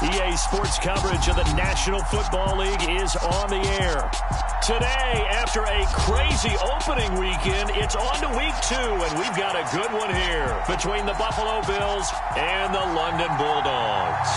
EA Sports coverage of the National Football League is on the air. Today, after a crazy opening weekend, it's on to week 2, and we've got a good one here between the Buffalo Bills and the London Bulldogs.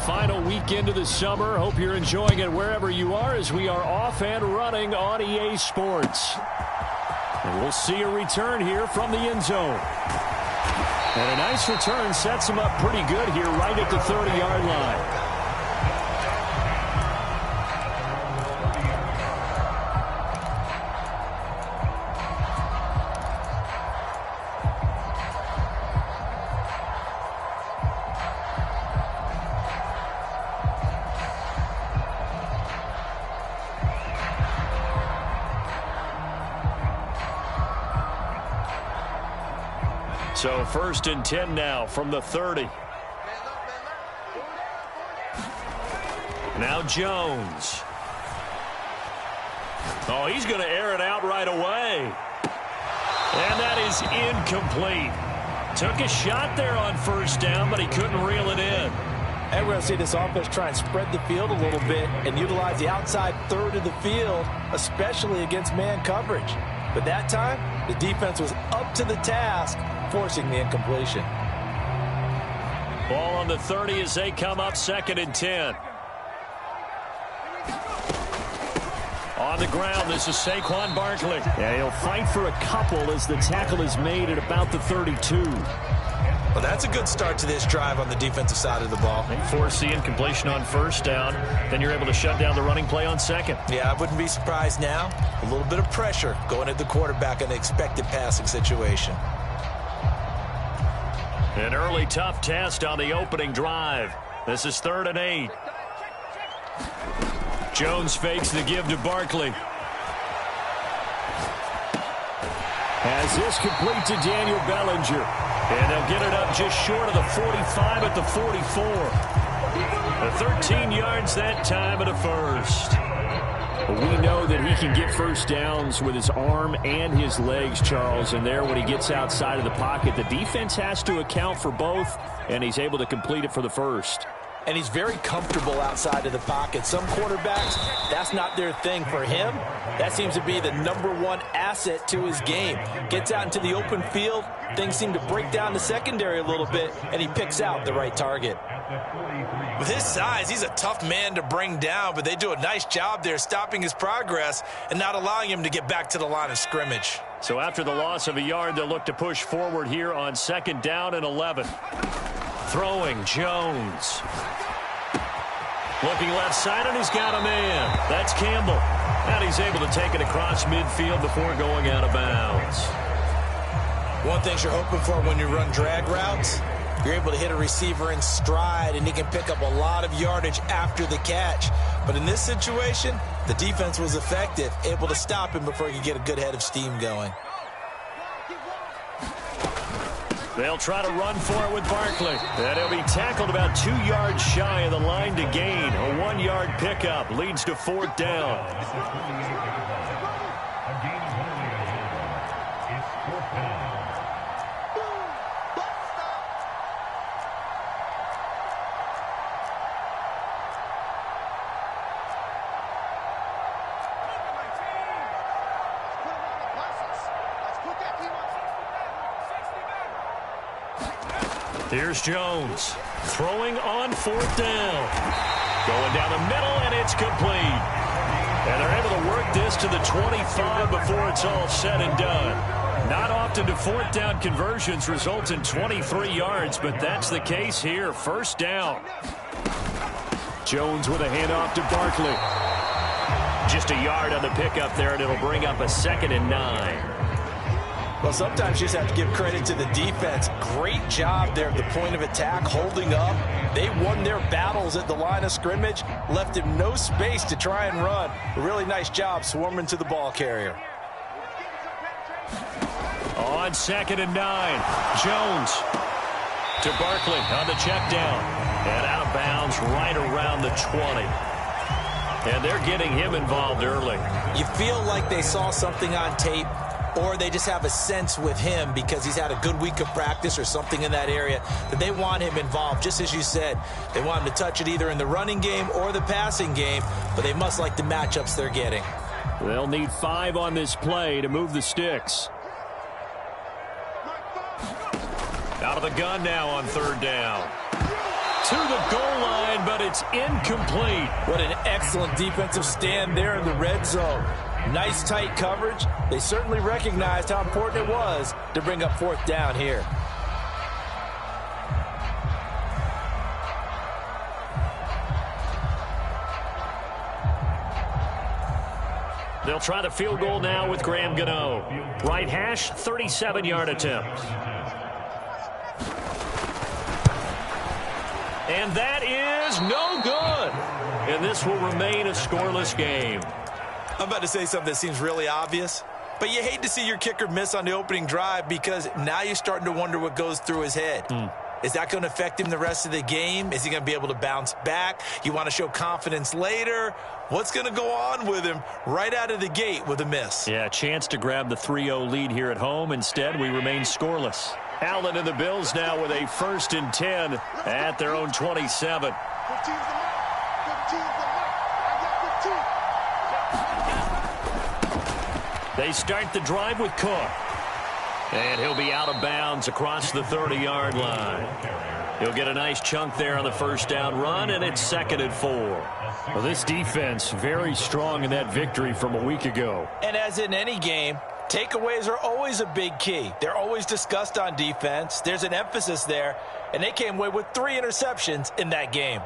Final weekend of the summer. Hope you're enjoying it wherever you are as we are off and running on EA Sports. And we'll see a return here from the end zone. And a nice return sets him up pretty good here right at the 30-yard line. So 1st and 10 now from the 30. Now Jones. Oh, he's going to air it out right away. And that is incomplete. Took a shot there on 1st down, but he couldn't reel it in. And we're going to see this offense try and spread the field a little bit and utilize the outside third of the field, especially against man coverage. But that time, the defense was up to the task, forcing the incompletion. Ball on the 30 as they come up 2nd and 10. On the ground, this is Saquon Barkley. Yeah, he'll fight for a couple as the tackle is made at about the 32. Well, that's a good start to this drive on the defensive side of the ball. They force the incompletion on 1st down. Then you're able to shut down the running play on 2nd. Yeah, I wouldn't be surprised now. A little bit of pressure going at the quarterback in an expected passing situation. An early tough test on the opening drive. This is 3rd and 8. Jones fakes the give to Barkley. Has this complete to Daniel Bellinger. And they'll get it up just short of the 45 at the 44. The 13 yards that time at a 1st. We know that he can get 1st downs with his arm and his legs, Charles. And there, when he gets outside of the pocket, the defense has to account for both, and he's able to complete it for the 1st. And he's very comfortable outside of the pocket. Some quarterbacks, that's not their thing. For him, that seems to be the #1 asset to his game. Gets out into the open field, things seem to break down the secondary a little bit, and he picks out the right target. With his size, he's a tough man to bring down, but they do a nice job there stopping his progress and not allowing him to get back to the line of scrimmage. So after the loss of a yard, they'll look to push forward here on 2nd down and 11. Throwing, Jones. Looking left side, and he's got a man. That's Campbell. And he's able to take it across midfield before going out of bounds. One thing you're hoping for when you run drag routes, you're able to hit a receiver in stride, and he can pick up a lot of yardage after the catch. But in this situation, the defense was effective, able to stop him before he could get a good head of steam going. They'll try to run for it with Barkley. And he'll be tackled about 2 yards shy of the line to gain. A 1-yard pickup leads to 4th down. Here's Jones throwing on 4th down. Going down the middle, and it's complete. And they're able to work this to the 25 before it's all said and done. Not often do 4th down conversions result in 23 yards, but that's the case here. 1st down. Jones with a handoff to Barkley. Just a yard on the pickup there, and it'll bring up a 2nd and 9. Well, sometimes you just have to give credit to the defense. Great job there at the point of attack, holding up. They won their battles at the line of scrimmage, left him no space to try and run. A really nice job swarming to the ball carrier. On 2nd and 9, Jones to Barkley on the check down. And out of bounds right around the 20. And they're getting him involved early. You feel like they saw something on tape, or they just have a sense with him because he's had a good week of practice or something in that area that they want him involved. Just as you said, they want him to touch it either in the running game or the passing game, but they must like the matchups they're getting. They'll need 5 on this play to move the sticks. Out of the gun now on 3rd down. To the goal line, but it's incomplete. What an excellent defensive stand there in the red zone. Nice tight coverage. They certainly recognized how important it was to bring up 4th down here. They'll try the field goal now with Graham Gano. Right hash, 37-yard attempt. And that is no good. And this will remain a scoreless game. I'm about to say something that seems really obvious, but you hate to see your kicker miss on the opening drive because now you're starting to wonder what goes through his head. Is that going to affect him the rest of the game? Is he going to be able to bounce back? You want to show confidence later? What's going to go on with him right out of the gate with a miss? Yeah, a chance to grab the 3-0 lead here at home. Instead, we remain scoreless. Allen and the Bills now with a 1st and 10 at their own 27. They start the drive with Cook. And he'll be out of bounds across the 30-yard line. He'll get a nice chunk there on the 1st down run, and it's 2nd and 4. Well, this defense very strong in that victory from a week ago. And as in any game, takeaways are always a big key. They're always discussed on defense. There's an emphasis there, and they came away with 3 interceptions in that game.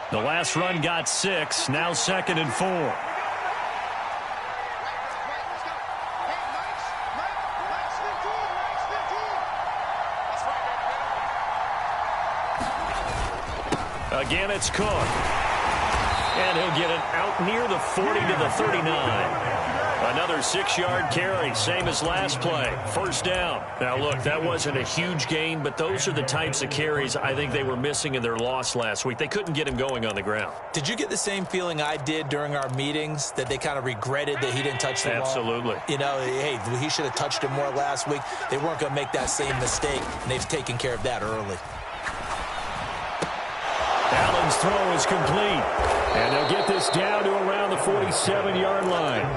The last run got 6, now 2nd and 4. Again, it's Cook. And he'll get it out near the 40 to the 39. Another 6-yard carry, same as last play. 1st down. Now, look, that wasn't a huge gain, but those are the types of carries I think they were missing in their loss last week. They couldn't get him going on the ground. Did you get the same feeling I did during our meetings, that they kind of regretted that he didn't touch the ball? Absolutely. You know, hey, he should have touched it more last week. They weren't going to make that same mistake, and they've taken care of that early. Allen's throw is complete. And they'll get this down to around the 47-yard line.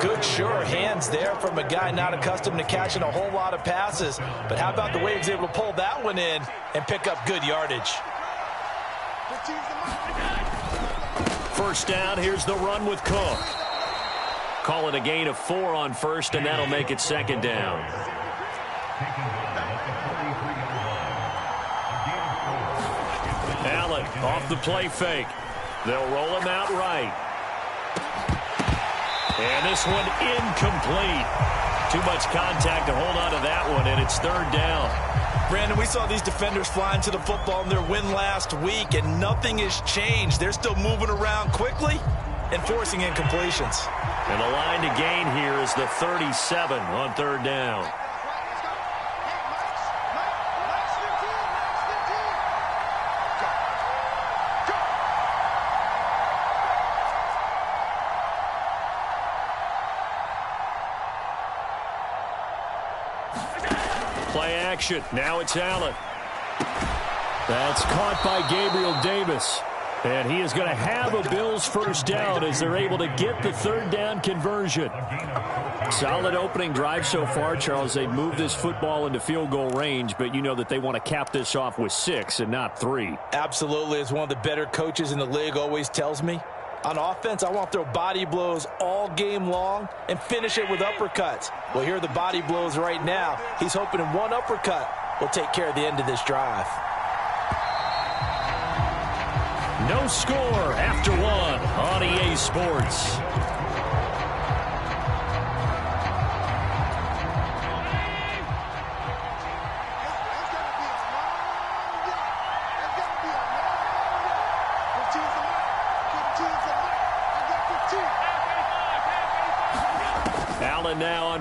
Good, sure hands there from a guy not accustomed to catching a whole lot of passes. But how about the way he was able to pull that one in and pick up good yardage? 1st down, here's the run with Cook. Call it a gain of 4 on 1st, and that'll make it 2nd down. Allen off the play fake. They'll roll him out right. And this one incomplete. Too much contact to hold on to that one, and it's 3rd down. Brandon, we saw these defenders flying to the football in their win last week, and nothing has changed. They're still moving around quickly and forcing incompletions. And the line to gain here is the 37 on 3rd down. Play action. Now it's Allen. That's caught by Gabriel Davis. And he is going to have a Bills 1st down as they're able to get the 3rd down conversion. Solid opening drive so far, Charles. They've moved this football into field goal range, but you know that they want to cap this off with 6 and not 3. Absolutely. As one of the better coaches in the league always tells me, on offense, I want to throw body blows all game long and finish it with uppercuts. Well, here are the body blows right now. He's hoping in one uppercut will take care of the end of this drive. No score after 1 on EA Sports.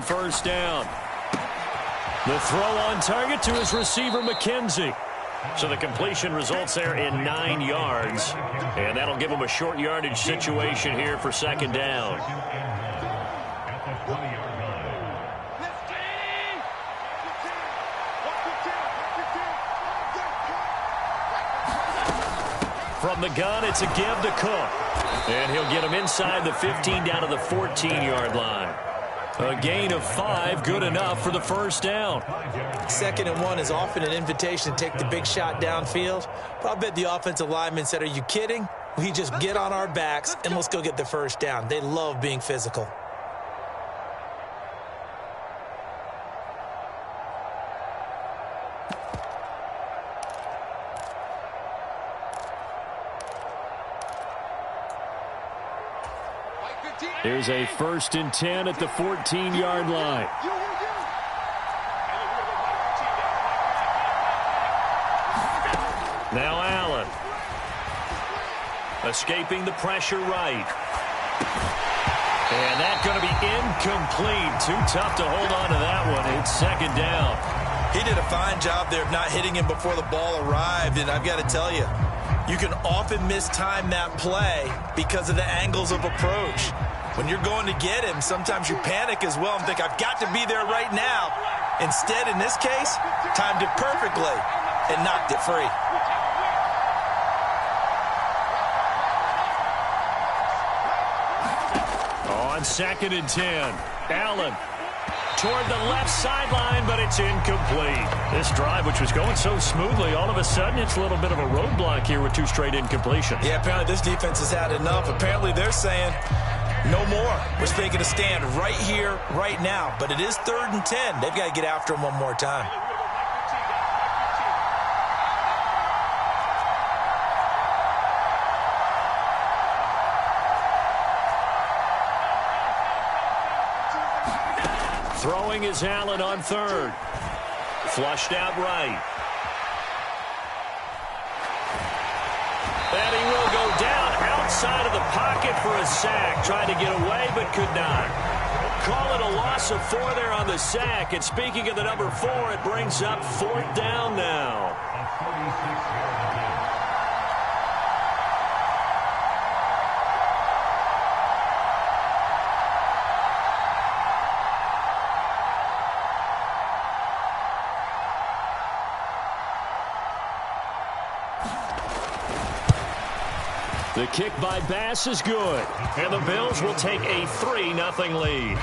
first down. The throw on target to his receiver, McKenzie. So the completion results there in 9 yards. And that'll give him a short yardage situation here for second down. From the gun, it's a give to Cook. And he'll get him inside the 15 down to the 14-yard line. A gain of 5, good enough for the first down. 2nd and 1 is often an invitation to take the big shot downfield. But I bet the offensive lineman said, are you kidding? We just get on our backs and let's go get the first down. They love being physical. Here's a 1st and 10 at the 14-yard line. Now Allen. Escaping the pressure right. And that's going to be incomplete. Too tough to hold on to that one. It's second down. He did a fine job there of not hitting him before the ball arrived. And I've got to tell you, you can often mistime that play because of the angles of approach. When you're going to get him, sometimes you panic as well and think, I've got to be there right now. Instead, in this case, timed it perfectly and knocked it free. On 2nd and 10, Allen toward the left sideline, but it's incomplete. This drive, which was going so smoothly, all of a sudden it's a little bit of a roadblock here with 2 straight incompletions. Yeah, apparently this defense has had enough. Apparently they're saying, no more. We're taking a stand right here, right now. But it is 3rd and 10. They've got to get after him one more time. Throwing is Allen on 3rd. Flushed out right. And he will go down outside of the pocket for a sack. Tried to get away, but could not. Call it a loss of 4 there on the sack. And speaking of the number 4, it brings up 4th down now. The kick by Bass is good, and the Bills will take a 3-0 lead.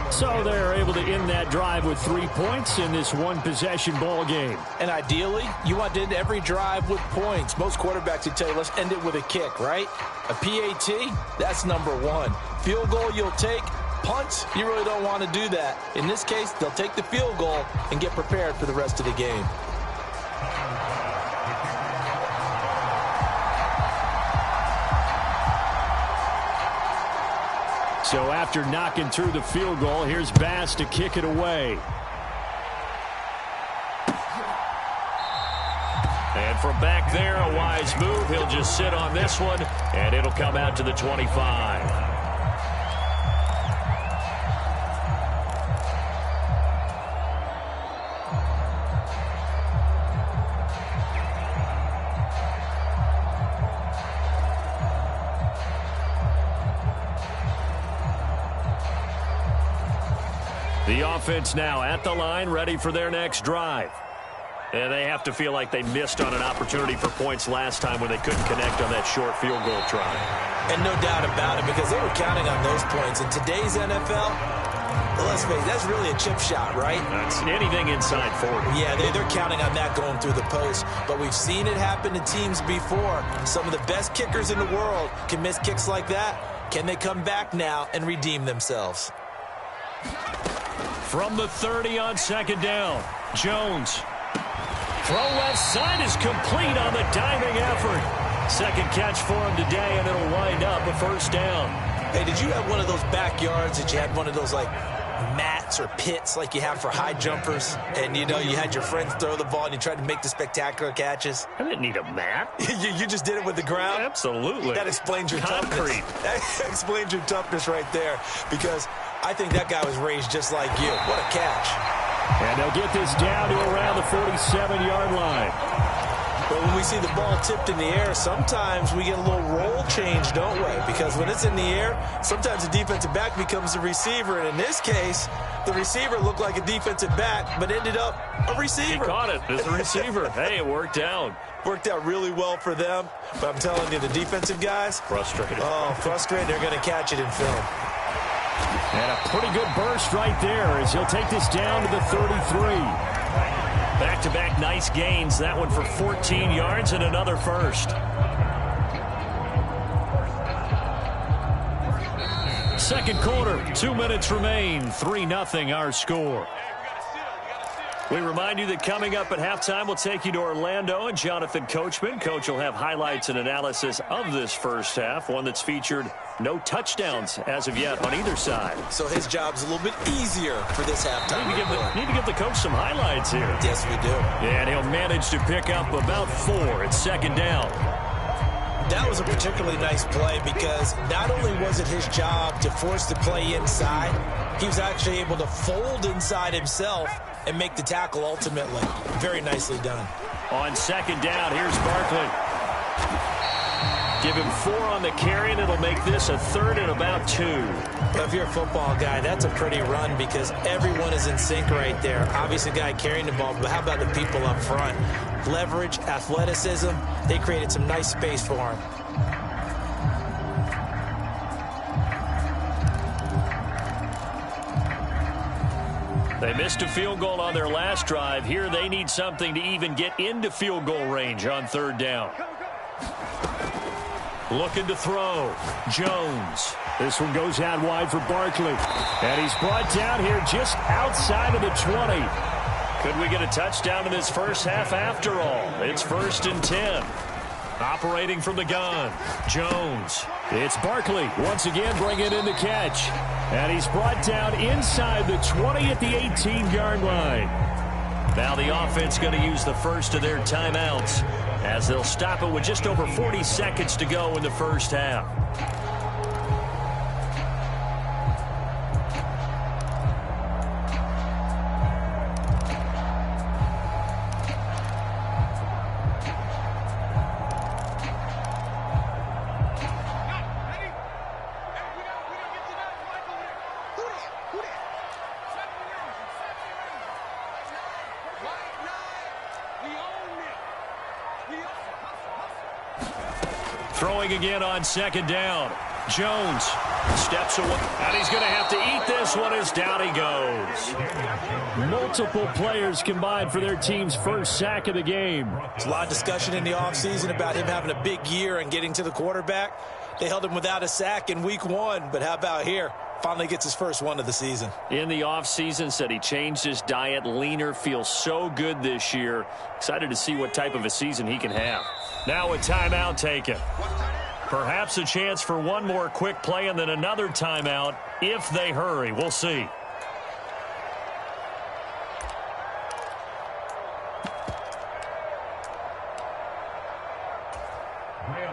So they're able to end that drive with 3 points in this one-possession ball game. And ideally, you want to end every drive with points. Most quarterbacks would tell you, let's end it with a kick, right? A PAT, that's number 1. Field goal you'll take. Punt, you really don't want to do that. In this case, they'll take the field goal and get prepared for the rest of the game. So after knocking through the field goal, here's Bass to kick it away. And from back there, a wise move. He'll just sit on this one, and it'll come out to the 25. The offense now at the line, ready for their next drive. And they have to feel like they missed on an opportunity for points last time when they couldn't connect on that short field goal try. And no doubt about it, because they were counting on those points. In today's NFL, let's face it, that's really a chip shot, right? That's anything inside 40. Yeah, they're counting on that going through the post. But we've seen it happen to teams before. Some of the best kickers in the world can miss kicks like that. Can they come back now and redeem themselves? From the 30 on second down, Jones. Throw left side is complete on the diving effort. Second catch for him today, and it'll wind up a first down. Hey, did you have one of those backyards that you had one of those, like, mats or pits like you have for high jumpers? And, you know, you had your friends throw the ball and you tried to make the spectacular catches? I didn't need a mat. you just did it with the ground? Absolutely. That explains your concrete. toughness. That explains your toughness right there. Because I think that guy was raised just like you. What a catch. And they'll get this down to around the 47-yard line. But when we see the ball tipped in the air, sometimes we get a little roll change, don't we? Because when it's in the air, sometimes the defensive back becomes the receiver. And in this case, the receiver looked like a defensive back, but ended up a receiver. He caught it as a receiver. Hey, it worked out. Worked out really well for them. But I'm telling you, the defensive guys. Frustrated. Oh, frustrated. They're going to catch it in film. And a pretty good burst right there as he'll take this down to the 33. Back-to-back nice gains. That one for 14 yards and another first. Second quarter, 2 minutes remain. 3-0 our score. We remind you that coming up at halftime, we'll take you to Orlando and Jonathan Coachman. Coach will have highlights and analysis of this first half, one that's featured no touchdowns as of yet on either side. So his job's a little bit easier for this halftime. Need to give the coach some highlights here. Yes, we do. And he'll manage to pick up about 4 at second down. That was a particularly nice play because not only was it his job to force the play inside, he was actually able to fold inside himself and make the tackle ultimately. Very nicely done. On second down, here's Barkley. Give him 4 on the carry, and it'll make this a 3rd and about 2. But if you're a football guy, that's a pretty run because everyone is in sync right there. Obviously, the guy carrying the ball, but how about the people up front? Leverage, athleticism, they created some nice space for him. They missed a field goal on their last drive. Here they need something to even get into field goal range on 3rd down. Looking to throw. Jones. This one goes out wide for Barkley. And he's brought down here just outside of the 20. Could we get a touchdown in this first half after all? It's 1st and 10. Operating from the gun. Jones. It's Barkley once again bringing in the catch. And he's brought down inside the 20 at the 18-yard line. Now the offense going to use the first of their timeouts as they'll stop it with just over 40 seconds to go in the first half. Throwing again on second down. Jones steps away, and he's going to have to eat this one as down he goes. Multiple players combined for their team's first sack of the game. There's a lot of discussion in the offseason about him having a big year and getting to the quarterback. They held him without a sack in week 1, but how about here? Finally gets his first one of the season. In the offseason, said he changed his diet, leaner, feels so good this year. Excited to see what type of a season he can have. Now a timeout taken. Perhaps a chance for one more quick play and then another timeout if they hurry. We'll see.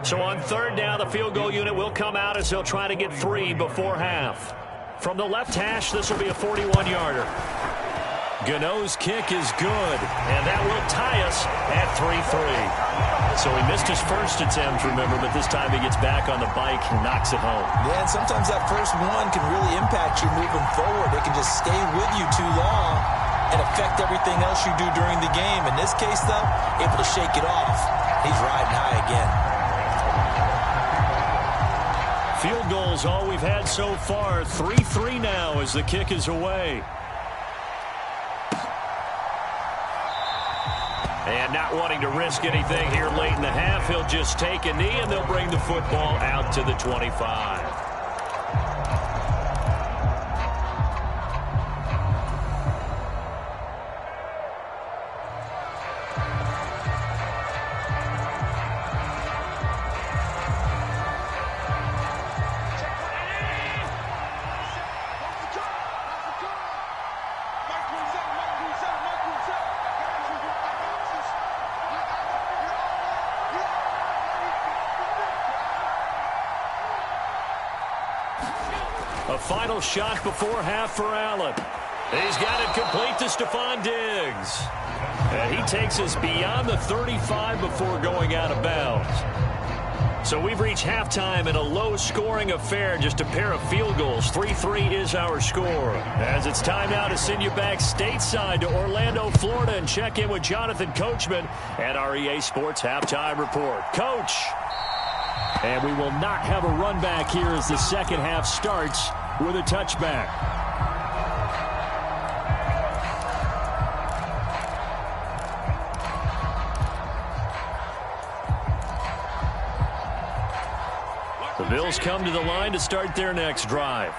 So on 3rd down, the field goal unit will come out as they'll try to get 3 before half. From the left hash, this will be a 41-yarder. Gano's kick is good, and that will tie us at 3-3. So he missed his first attempt, remember, but this time he gets back on the bike and knocks it home. Yeah, and sometimes that first one can really impact you moving forward. It can just stay with you too long and affect everything else you do during the game. In this case, though, able to shake it off. He's riding high again. Field goals all we've had so far. 3-3 now as the kick is away. And not wanting to risk anything here late in the half, he'll just take a knee and they'll bring the football out to the 25. A final shot before half for Allen. He's got it complete to Stephon Diggs. And he takes us beyond the 35 before going out of bounds. So we've reached halftime in a low-scoring affair, just a pair of field goals. 3-3 is our score. As it's time now to send you back stateside to Orlando, Florida, and check in with Jonathan Coachman at our EA Sports Halftime Report. Coach. And we will not have a run back here as the second half starts with a touchback. The Bills come to the line to start their next drive.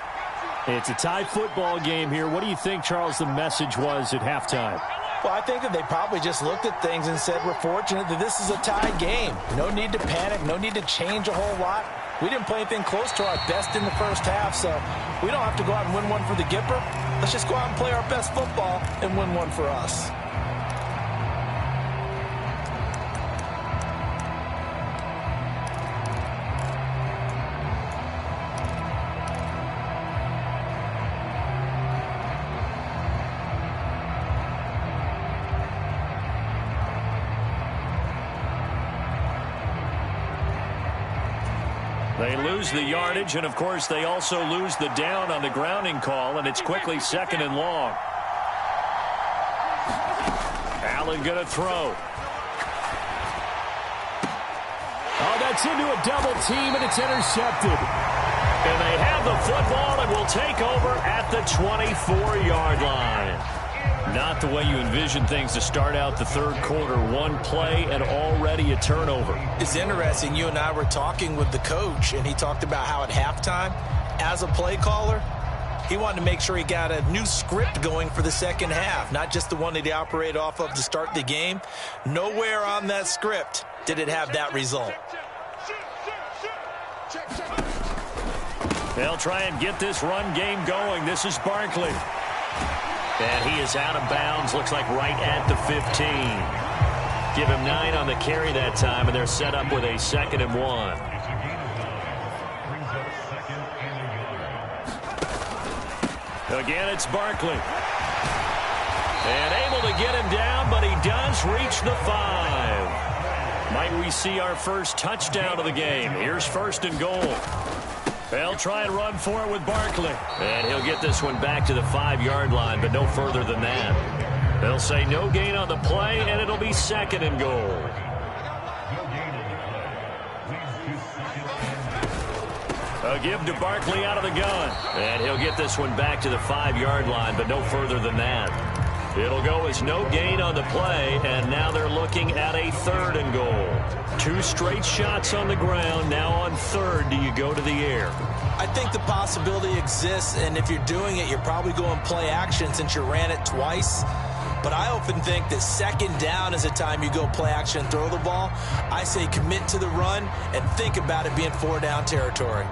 It's a tie football game here. What do you think, Charles, the message was at halftime? Well, I think that they probably just looked at things and said, we're fortunate that this is a tie game. No need to panic. No need to change a whole lot. We didn't play anything close to our best in the first half, so we don't have to go out and win one for the Gipper. Let's just go out and play our best football and win one for us. They lose the yardage, and, of course, they also lose the down on the grounding call, and it's quickly second and long. Allen going to throw. Oh, that's into a double team, and it's intercepted. And they have the football and will take over at the 24-yard line. Not the way you envision things to start out the third quarter. One play and already a turnover. It's interesting. You and I were talking with the coach, and he talked about how at halftime, as a play caller, he wanted to make sure he got a new script going for the second half, not just the one that he operated off of to start the game. Nowhere on that script did it have that result. They'll try and get this run game going. This is Barkley. And he is out of bounds, looks like right at the 15. Give him 9 on the carry that time, and they're set up with a 2nd and 1. Again, it's Barkley. And able to get him down, but he does reach the 5. Might we see our first touchdown of the game? Here's 1st and goal. They'll try and run for it with Barkley. And he'll get this one back to the 5-yard line, but no further than that. They'll say no gain on the play, and it'll be 2nd and goal. A give to Barkley out of the gun. And he'll get this one back to the 5-yard line, but no further than that. It'll go as no gain on the play, and now they're looking at a 3rd and goal. 2 straight shots on the ground. Now on 3rd, do you go to the air? I think the possibility exists, and if you're doing it, you're probably going play action since you ran it twice. But I often think that 2nd down is a time you go play action and throw the ball. I say commit to the run and think about it being 4-down territory.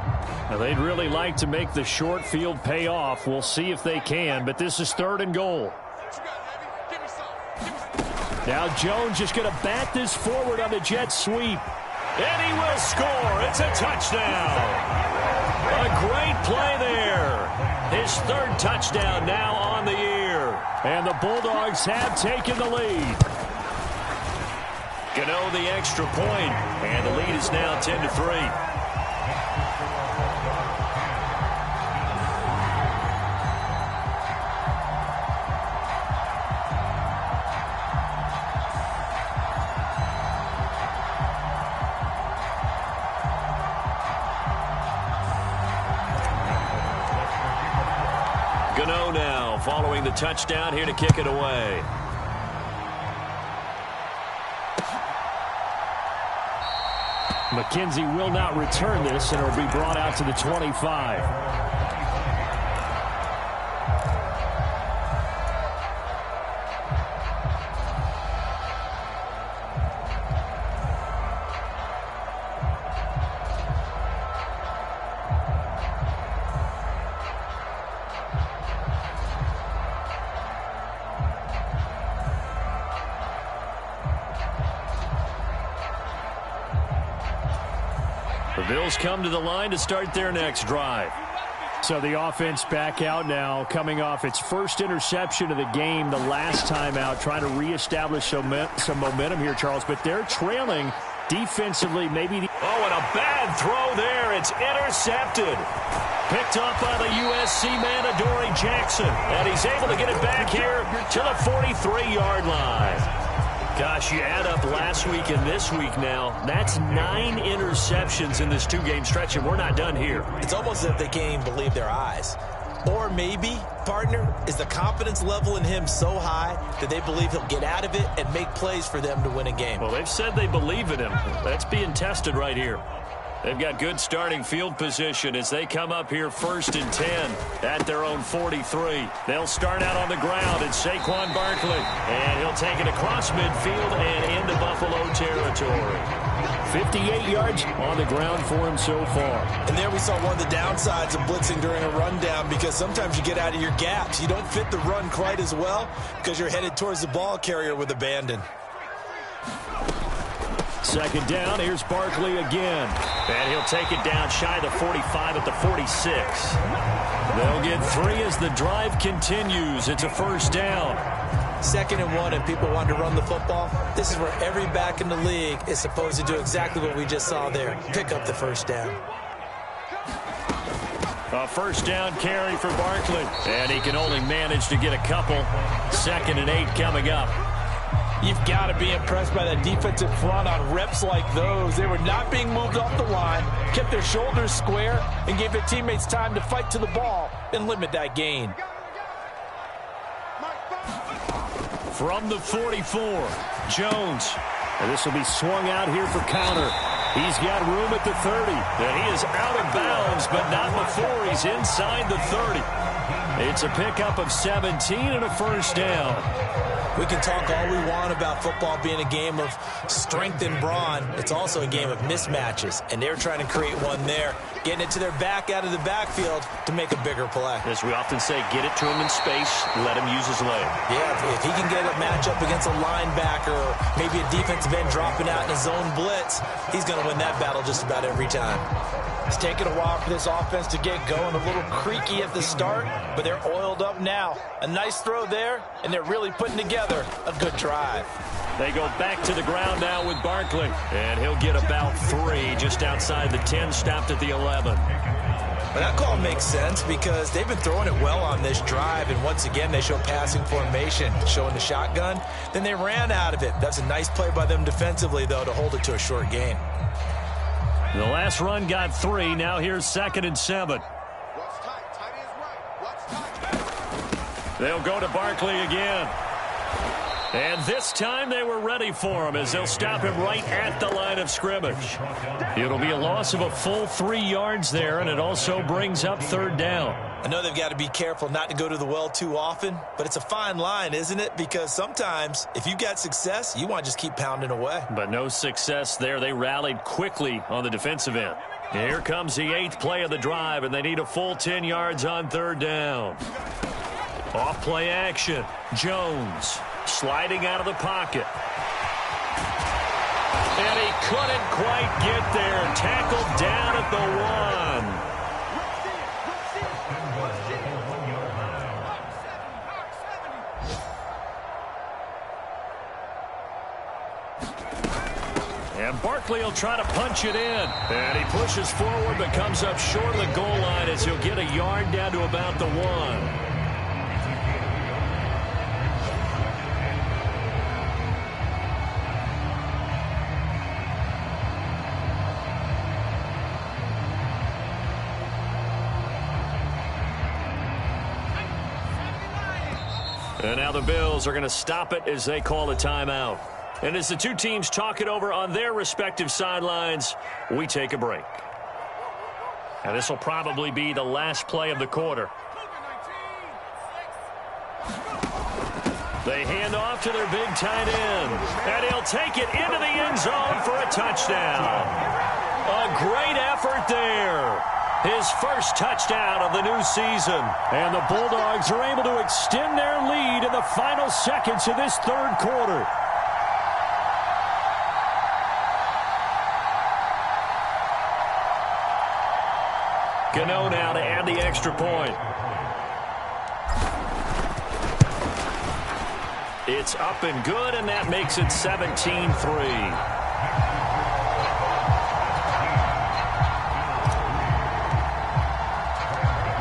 Now, they'd really like to make the short field pay off. We'll see if they can, but this is 3rd and goal. Now Jones just going to bat this forward on the jet sweep. And he will score. It's a touchdown. A great play there. His 3rd touchdown now on the year. And the Bulldogs have taken the lead. Gano the extra point, and the lead is now 10-3. Gano now following the touchdown here to kick it away. McKenzie will not return this, and it'll be brought out to the 25. The Bills come to the line to start their next drive. So the offense back out now, coming off its first interception of the game the last time out, trying to reestablish some momentum here, Charles. But they're trailing defensively. Maybe. Oh, and a bad throw there. It's intercepted. Picked up by the USC man, Adoree Jackson. And he's able to get it back here to the 43-yard line. Gosh, you add up last week and this week now, that's 9 interceptions in this 2-game stretch, and we're not done here. It's almost as if they can't even believe their eyes. Or maybe, partner, is the confidence level in him so high that they believe he'll get out of it and make plays for them to win a game. Well, they've said they believe in him. That's being tested right here. They've got good starting field position as they come up here 1st and 10 at their own 43. They'll start out on the ground. It's Saquon Barkley. And he'll take it across midfield and into Buffalo territory. 58 yards on the ground for him so far. And there we saw one of the downsides of blitzing during a rundown, because sometimes you get out of your gaps. You don't fit the run quite as well because you're headed towards the ball carrier with abandon. 2nd down, here's Barkley again. And he'll take it down shy of the 45 at the 46. They'll get 3 as the drive continues. It's a 1st down. 2nd and 1, and people want to run the football. This is where every back in the league is supposed to do exactly what we just saw there. Pick up the 1st down. A 1st down carry for Barkley. And he can only manage to get a couple. 2nd and 8 coming up. You've got to be impressed by that defensive front on reps like those. They were not being moved off the line, kept their shoulders square, and gave their teammates time to fight to the ball and limit that gain. From the 44, Jones. And this will be swung out here for counter. He's got room at the 30. And he is out of bounds, but not before he's inside the 30. It's a pickup of 17 and a 1st down. We can talk all we want about football being a game of strength and brawn. It's also a game of mismatches, and they're trying to create one there, getting it to their back out of the backfield to make a bigger play. As we often say, get it to him in space, let him use his leg. Yeah, if he can get a matchup against a linebacker or maybe a defensive end dropping out in a zone blitz, he's going to win that battle just about every time. It's taken a while for this offense to get going, a little creaky at the start, but they're oiled up now. A nice throw there, and they're really putting together a good drive. They go back to the ground now with Barkley, and he'll get about 3 just outside the 10, stopped at the 11. But that call makes sense because they've been throwing it well on this drive, and once again they show passing formation, showing the shotgun. Then they ran out of it. That's a nice play by them defensively, though, to hold it to a short gain. The last run got 3. Now here's 2nd and 7. They'll go to Barkley again. And this time they were ready for him as they'll stop him right at the line of scrimmage. It'll be a loss of a full 3 yards there, and it also brings up 3rd down. I know they've got to be careful not to go to the well too often, but it's a fine line, isn't it? Because sometimes if you've got success, you want to just keep pounding away. But no success there. They rallied quickly on the defensive end. Here comes the 8th play of the drive, and they need a full 10 yards on 3rd down. Off play action. Jones sliding out of the pocket. And he couldn't quite get there. Tackled down at the 1. And Barkley will try to punch it in. And he pushes forward but comes up short of the goal line as he'll get a yard down to about the 1. And now the Bills are going to stop it as they call a timeout. And as the two teams talk it over on their respective sidelines, we take a break. And this will probably be the last play of the quarter. They hand off to their big tight end. And he'll take it into the end zone for a touchdown. A great effort there. His first touchdown of the new season. And the Bulldogs are able to extend their lead in the final seconds of this 3rd quarter. Gano now to add the extra extra point. It's up and good, and that makes it 17-3.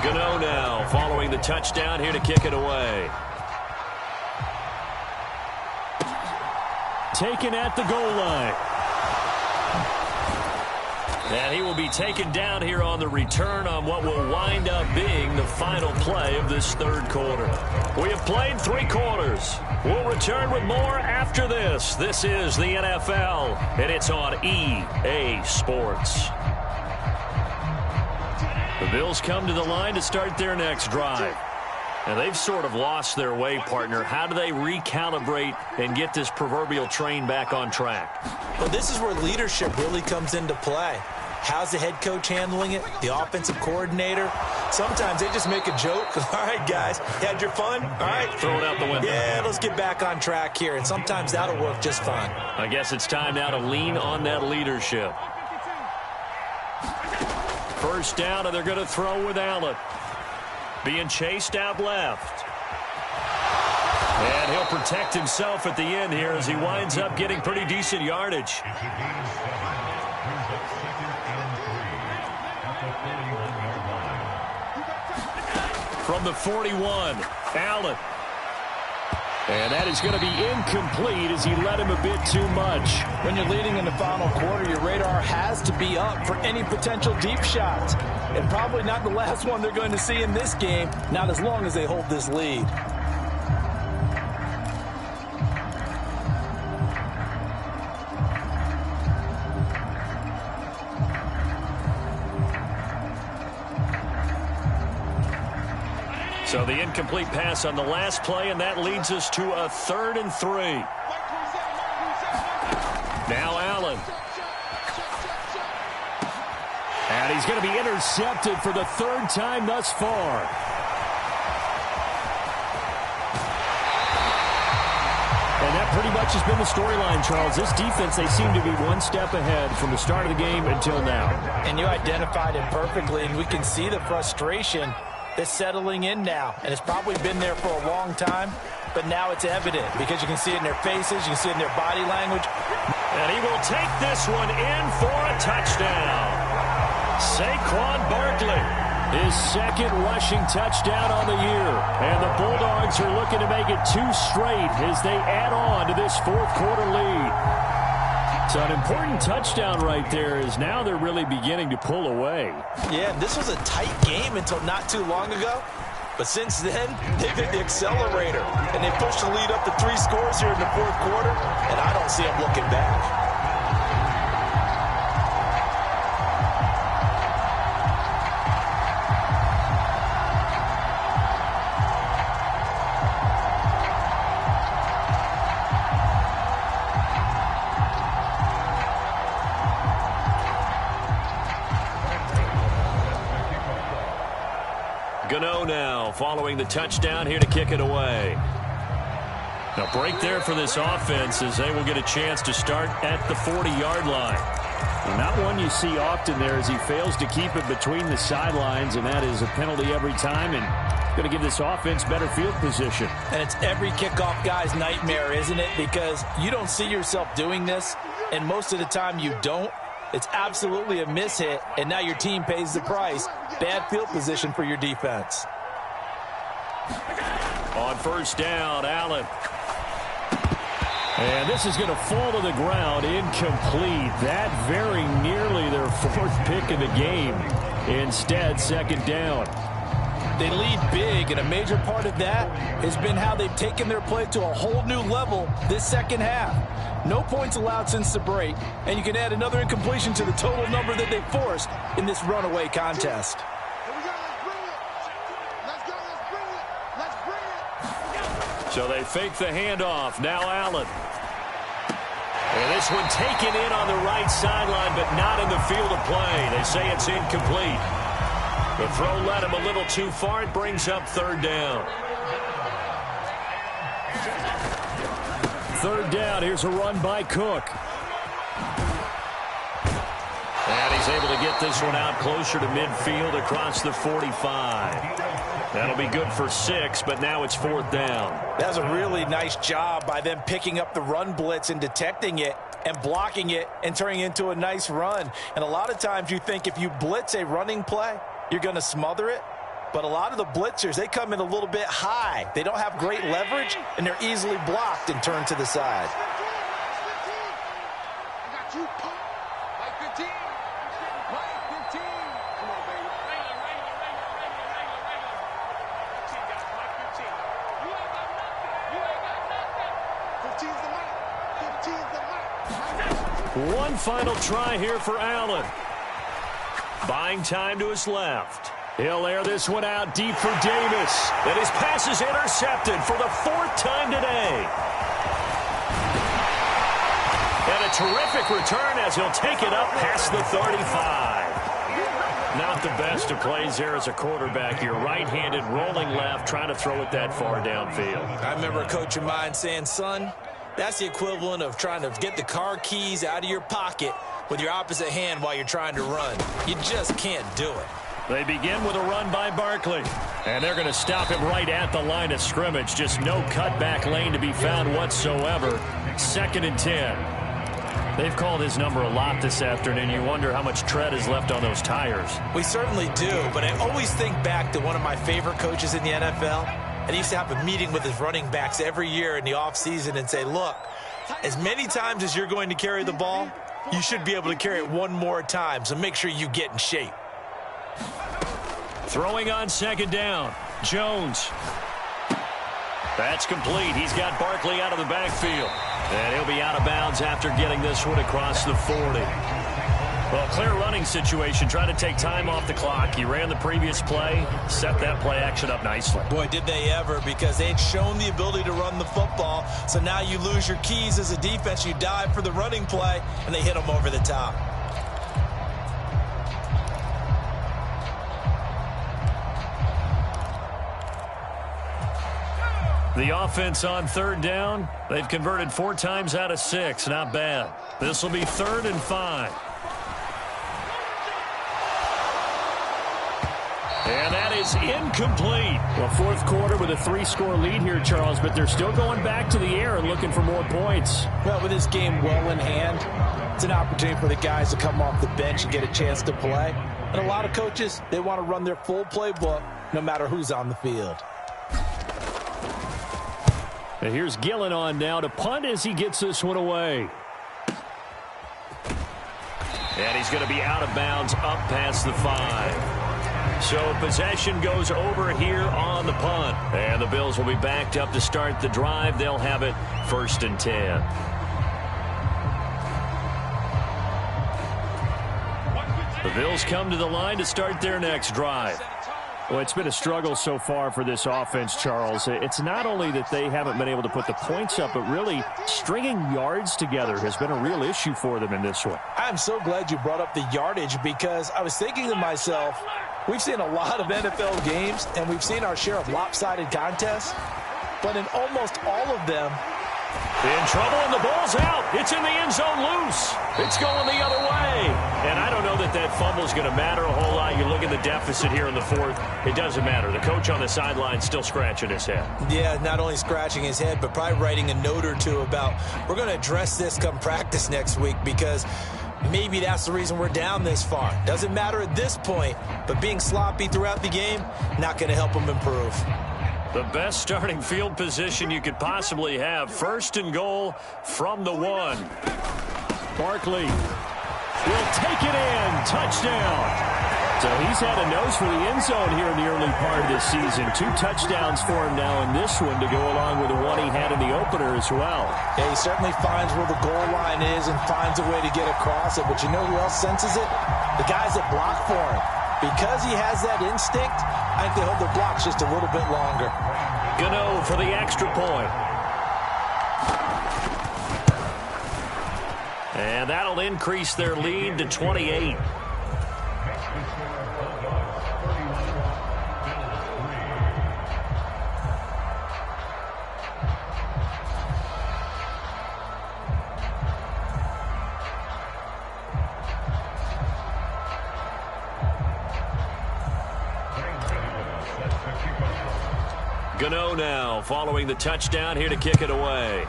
Gano now following the touchdown here to kick it away. Taken at the goal line. And he will be taken down here on the return on what will wind up being the final play of this third quarter. We have played 3 quarters. We'll return with more after this. This is the NFL, and it's on EA Sports. The Bills come to the line to start their next drive. And they've sort of lost their way, partner. How do they recalibrate and get this proverbial train back on track? Well, this is where leadership really comes into play. How's the head coach handling it? The offensive coordinator? Sometimes they just make a joke. All right, guys, had your fun? All right. Throw it out the window. Yeah, let's get back on track here. And sometimes that'll work just fine. I guess it's time now to lean on that leadership. First down, and they're going to throw with Allen. Being chased out left. And he'll protect himself at the end here as he winds up getting pretty decent yardage. From the 41, Allen. And that is going to be incomplete as he led him a bit too much. When you're leading in the final quarter, your radar has to be up for any potential deep shots. And probably not the last one they're going to see in this game, not as long as they hold this lead. So the incomplete pass on the last play, and that leads us to a 3rd and 3. Now Allen. And he's going to be intercepted for the 3rd time thus far. And that pretty much has been the storyline, Charles. This defense, they seem to be one step ahead from the start of the game until now. And you identified it perfectly, and we can see the frustration that's settling in now, and it's probably been there for a long time, but now it's evident because you can see it in their faces, you can see it in their body language. And he will take this one in for a touchdown. Saquon Barkley, his 2nd rushing touchdown on the year, and the Bulldogs are looking to make it 2 straight as they add on to this 4th quarter lead. So an important touchdown right there is now they're really beginning to pull away. Yeah, this was a tight game until not too long ago. But since then, they've hit the accelerator. And they pushed the lead up to 3 scores here in the 4th quarter. And I don't see them looking back. Gano now following the touchdown here to kick it away. Now break there for this offense as they will get a chance to start at the 40-yard line. Well, not one you see often there as he fails to keep it between the sidelines, and that is a penalty every time and going to give this offense better field position. And it's every kickoff guy's nightmare, isn't it? Because you don't see yourself doing this, and most of the time you don't. It's absolutely a mishit, and now your team pays the price. Bad field position for your defense. On first down, Allen. And this is going to fall to the ground, incomplete. That very nearly their 4th pick of the game. Instead, 2nd down. They lead big, and a major part of that has been how they've taken their play to a whole new level this 2nd half. No points allowed since the break, and you can add another incompletion to the total number that they forced in this runaway contest. So they fake the handoff. Now Allen. And this one taken in on the right sideline, but not in the field of play. They say it's incomplete. The throw led him a little too far. It brings up 3rd down. 3rd down. Here's a run by Cook. And he's able to get this one out closer to midfield across the 45. That'll be good for 6, but now it's 4th down. That was a really nice job by them picking up the run blitz and detecting it and blocking it and turning it into a nice run. And a lot of times you think if you blitz a running play, you're going to smother it. But a lot of the blitzers, they come in a little bit high. They don't have great leverage, and they're easily blocked and turned to the side. One final try here for Allen. Buying time to his left. He'll air this one out deep for Davis. And his pass is intercepted for the 4th time today. And a terrific return as he'll take it up past the 35. Not the best of plays there as a quarterback. You're right-handed, rolling left, trying to throw it that far downfield. I remember a coach of mine saying, son, that's the equivalent of trying to get the car keys out of your pocket with your opposite hand while you're trying to run. You just can't do it. They begin with a run by Barkley. And they're going to stop him right at the line of scrimmage. Just no cutback lane to be found whatsoever. 2nd and 10. They've called his number a lot this afternoon. You wonder how much tread is left on those tires. We certainly do, but I always think back to one of my favorite coaches in the NFL. And he used to have a meeting with his running backs every year in the offseason and say, look, as many times as you're going to carry the ball, you should be able to carry it one more time, so make sure you get in shape. Throwing on 2nd down. Jones. That's complete. He's got Barkley out of the backfield. And he'll be out of bounds after getting this one across the 40. Well, clear running situation. Try to take time off the clock. He ran the previous play, set that play action up nicely. Boy, did they ever, because they had shown the ability to run the football. So now you lose your keys as a defense. You dive for the running play, and they hit them over the top. The offense on 3rd down. They've converted 4 times out of 6. Not bad. This will be 3rd and 5. And that is incomplete. Well, 4th quarter with a 3-score lead here, Charles, but they're still going back to the air and looking for more points. Well, with this game well in hand, it's an opportunity for the guys to come off the bench and get a chance to play. And a lot of coaches, they want to run their full playbook no matter who's on the field. And here's Gillen on now to punt as he gets this one away. And he's going to be out of bounds up past the 5. So possession goes over here on the punt. And the Bills will be backed up to start the drive. They'll have it 1st and 10. The Bills come to the line to start their next drive. Well, it's been a struggle so far for this offense, Charles. It's not only that they haven't been able to put the points up, but really stringing yards together has been a real issue for them in this one. I'm so glad you brought up the yardage, because I was thinking to myself, we've seen a lot of NFL games, and we've seen our share of lopsided contests, but in almost all of them, in trouble, and the ball's out. It's in the end zone loose. It's going the other way. And I don't know that that fumble is going to matter a whole lot. You look at the deficit here in the 4th. It doesn't matter. The coach on the sideline still scratching his head. Yeah, not only scratching his head, but probably writing a note or two about, we're going to address this come practice next week, because maybe that's the reason we're down this far. Doesn't matter at this point, but being sloppy throughout the game, not going to help them improve. The best starting field position you could possibly have. 1st and goal from the 1. Barkley will take it in. Touchdown. So he's had a nose for the end zone here in the early part of this season. 2 touchdowns for him now in this one to go along with the one he had in the opener as well. Yeah, he certainly finds where the goal line is and finds a way to get across it. But you know who else senses it? The guys that block for him. Because he has that instinct, I think they hold their blocks just a little bit longer. Gano for the extra point. And that'll increase their lead to 28. Gano now following the touchdown here to kick it away.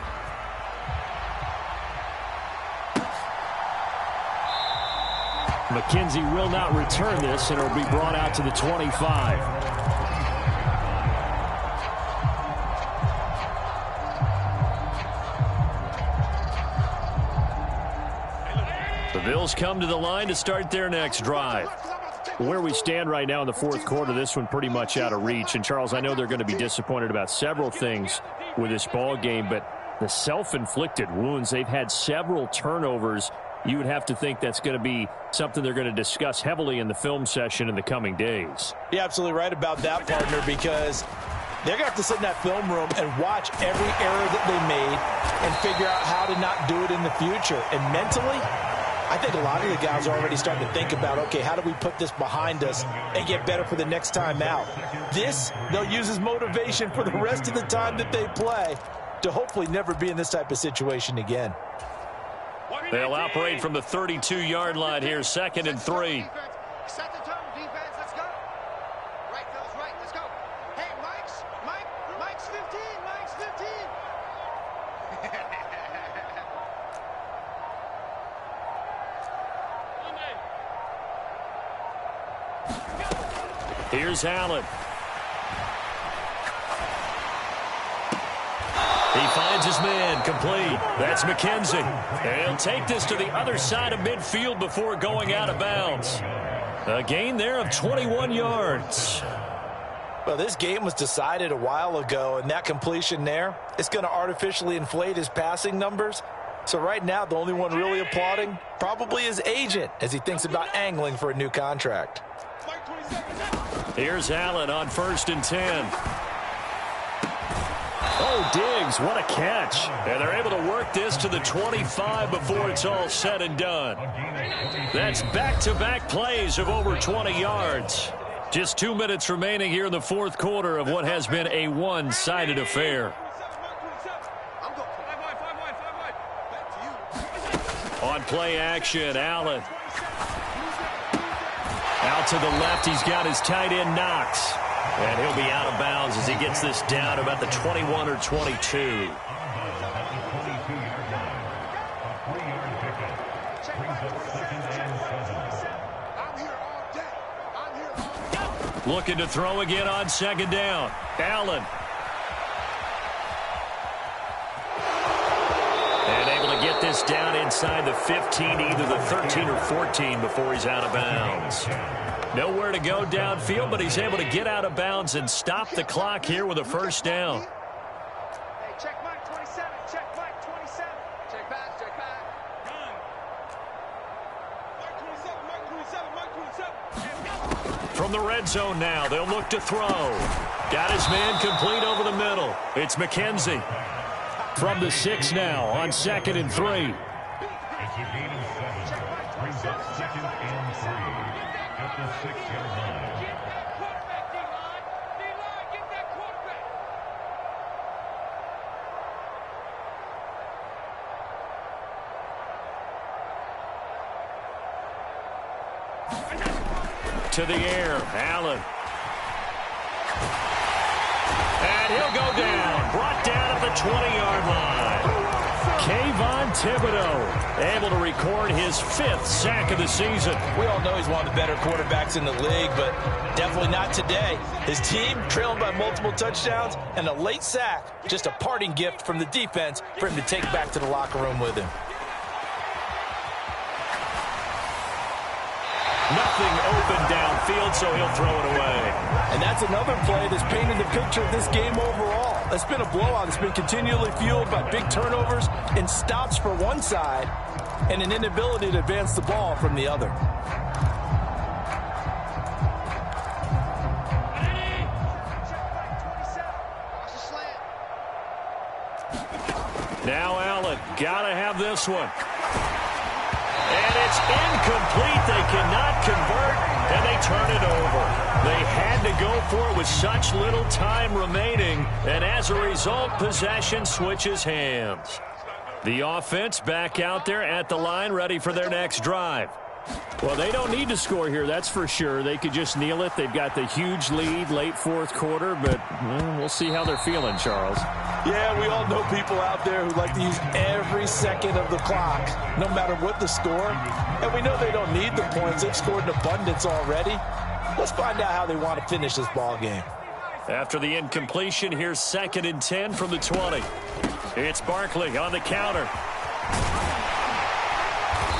McKenzie will not return this, and it will be brought out to the 25. The Bills come to the line to start their next drive. Where we stand right now in the fourth quarter, this one pretty much out of reach. And, Charles, I know they're going to be disappointed about several things with this ball game, but the self-inflicted wounds, they've had several turnovers. You would have to think that's going to be something they're going to discuss heavily in the film session in the coming days. You're absolutely right about that, partner, because they're going to have to sit in that film room and watch every error that they made and figure out how to not do it in the future. And mentally, I think a lot of the guys are already starting to think about, okay, how do we put this behind us and get better for the next time out? This, they'll use as motivation for the rest of the time that they play to hopefully never be in this type of situation again. They'll operate from the 32-yard line here, 2nd and 3. Set the tone, defense. Let's go. Right, Phil's right. Let's go. Hey, Mike's 15. Mike's 15. Here's Allen. He finds his man, complete. That's McKenzie. And he'll take this to the other side of midfield before going out of bounds. A gain there of 21 yards. Well, this game was decided a while ago, and that completion there is going to artificially inflate his passing numbers. So right now, the only one really applauding probably his agent as he thinks about angling for a new contract. Here's Allen on 1st and 10. Oh, Diggs, what a catch. And they're able to work this to the 25 before it's all said and done. That's back-to-back plays of over 20 yards. Just 2 minutes remaining here in the fourth quarter of what has been a one-sided affair. On play action, Allen. Out to the left, he's got his tight end, Knox. And he'll be out of bounds as he gets this down about the 21 or 22. Looking to throw again on 2nd down. Allen. And able to get this down inside the 15, either the 13 or 14 before he's out of bounds. Nowhere to go downfield, but he's able to get out of bounds and stop the clock here with a first down. Hey, check Mike 27. Check Mike 27. Check back. Check back. Mike 27. Mike 27. Mike 27. From the red zone now, they'll look to throw. Got his man complete over the middle. It's McKenzie. From the 6 now on 2nd and 3. To the air, Allen. And he'll go down. Brought down at the 20-yard line. Kayvon Thibodeau able to record his 5th sack of the season. We all know he's one of the better quarterbacks in the league, but definitely not today. His team trailing by multiple touchdowns and a late sack, just a parting gift from the defense for him to take back to the locker room with him. Nothing open downfield, so he'll throw it away. And that's another play that's painted the picture of this game overall. It's been a blowout. It's been continually fueled by big turnovers and stops for one side and an inability to advance the ball from the other. Now Allen, gotta have this one. And it's incomplete. They cannot convert, and they turn it over. They had to go for it with such little time remaining, and as a result, possession switches hands. The offense back out there at the line, ready for their next drive. Well, they don't need to score here, that's for sure. They could just kneel it. They've got the huge lead late fourth quarter, but we'll see how they're feeling, Charles. Yeah, we all know people out there who like to use every second of the clock, no matter what the score. And we know they don't need the points. They've scored in abundance already. Let's find out how they want to finish this ball game. After the incompletion, here's 2nd and 10 from the 20. It's Barkley on the counter.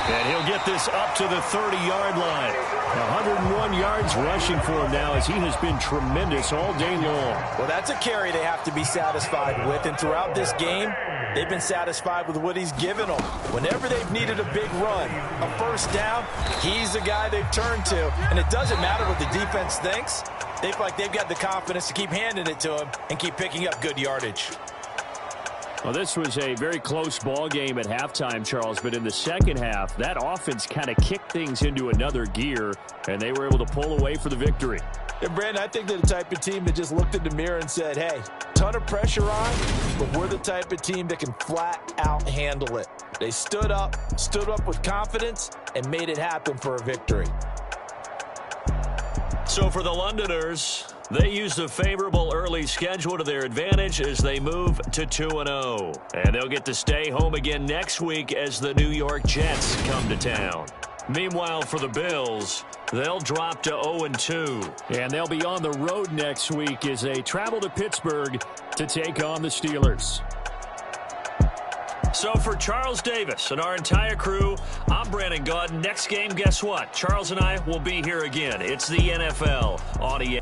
And he'll get this up to the 30-yard line. 101 yards rushing for him now as he has been tremendous all day long. Well, that's a carry they have to be satisfied with. And throughout this game, they've been satisfied with what he's given them. Whenever they've needed a big run, a first down, he's the guy they've turned to. And it doesn't matter what the defense thinks. They feel like they've got the confidence to keep handing it to him and keep picking up good yardage. Well, this was a very close ball game at halftime, Charles, but in the second half, that offense kind of kicked things into another gear, and they were able to pull away for the victory. And, Brandon, I think they're the type of team that just looked in the mirror and said, hey, ton of pressure on, but we're the type of team that can flat out handle it. They stood up with confidence, and made it happen for a victory. So for the Londoners, they used a favorable early schedule to their advantage as they move to 2-0. And they'll get to stay home again next week as the New York Jets come to town. Meanwhile, for the Bills, they'll drop to 0-2. And they'll be on the road next week as they travel to Pittsburgh to take on the Steelers. So for Charles Davis and our entire crew, I'm Brandon Gaudin. Next game, guess what? Charles and I will be here again. It's the NFL on EA.